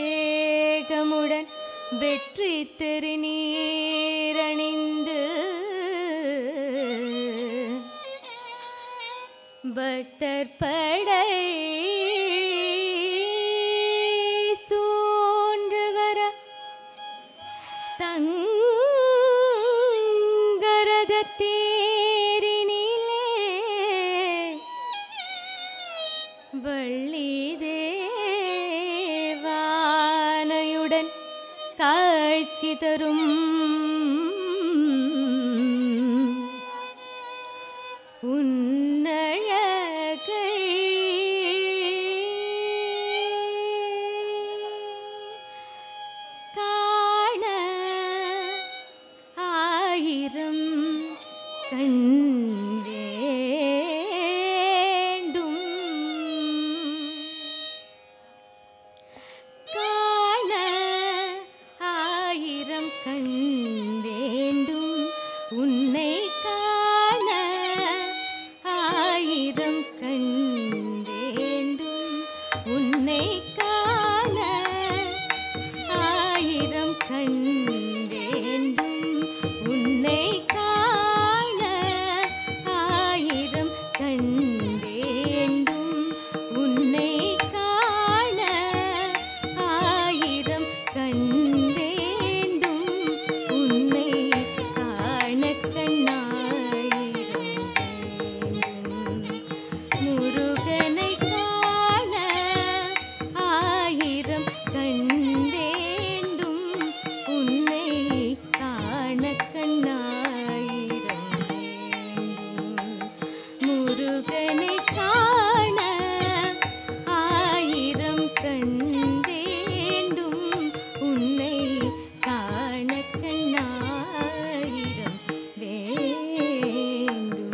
வேகமுடன் வெற்றி திருநீரணிந்து பக்தர் படை சூன்று வர தங்கரத தேரினிலே வள்ளி தேவானையுடன் காட்சி தரும் உன்னழகை காண ஆயிரம் கண் வேண்டும் காண ஆயிரம் கண் வேண்டும் உன்னை காண ஆயிரம் கண் வேண்டும் உன்னை காண ஆயிரம் கண் வேண்டும் உன்னை காண ஆயிரம் கண் வேண்டும் உன்னை காண ஆயிரம் கண் வேண்டும் உன்னை காண கண்ணாயிரம் வேண்டும் முருகனை காண ஆயிரம் கண் வேண்டும் உன்னை காண கண்ணாயிரம் வேண்டும் முருகனை காண ஆயிரம் கண் வேண்டும் உன்னை காண கண்ணாயிரம் வேண்டும்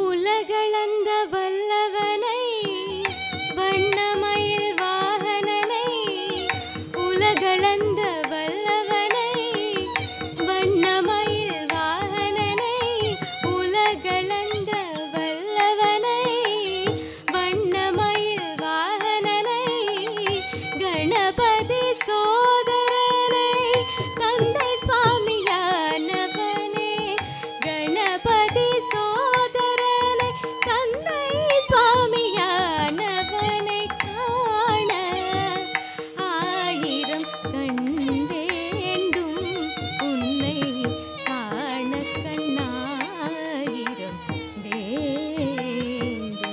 உலகளந்த வல்லவனை வண்ணமயில் வாகனனை உலகளந்த வல்லவனை வண்ணமயில் வாகனனை உலகளந்த வல்லவனை வண்ணமயில் வாகனனை கணபதி சோதரனை தந்தை சுவாமியானவனே கணபதி சோதரனை தந்தை சுவாமியானவனை காண ஆயிரம் கண் வேண்டும் உன்னை காண கண்ணாயிரம் வேண்டும்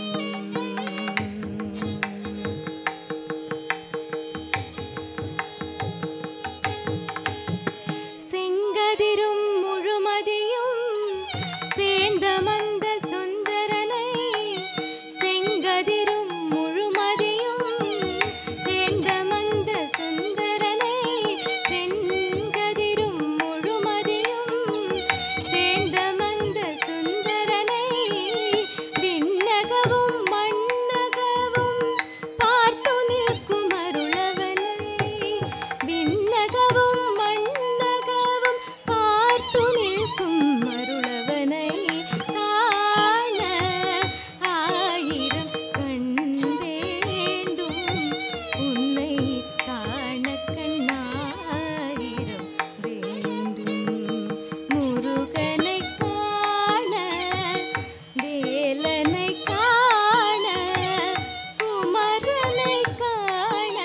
செங்கதிரும் முழுமதியும் சேர்ந்த மந்த சுந்தரனை செங்கதிரும் முழுமதியும் சேர்ந்த மந்த சுந்தரனை செங்கதிரும் முழுமதியும் சேர்ந்த மந்த சுந்தரனை விண்ணகவும் மண்ணகவும் பார்த்து நிற்கும் அருளவனை விண்ணகவும் மண்ணகவும் பார்த்து நிற்கும் அருளவனை காண ஆயிரம் கண் வேண்டும் உன்னை காண கண்ணாயிரம் வேண்டும் முருகனை காண வேலனை காண குமரனை காண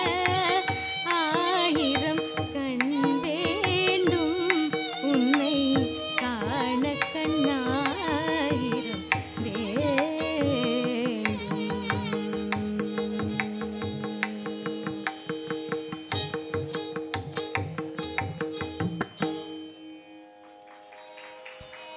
ஆயிரம் கண் வேண்டும் உன்னை காண கண்ணா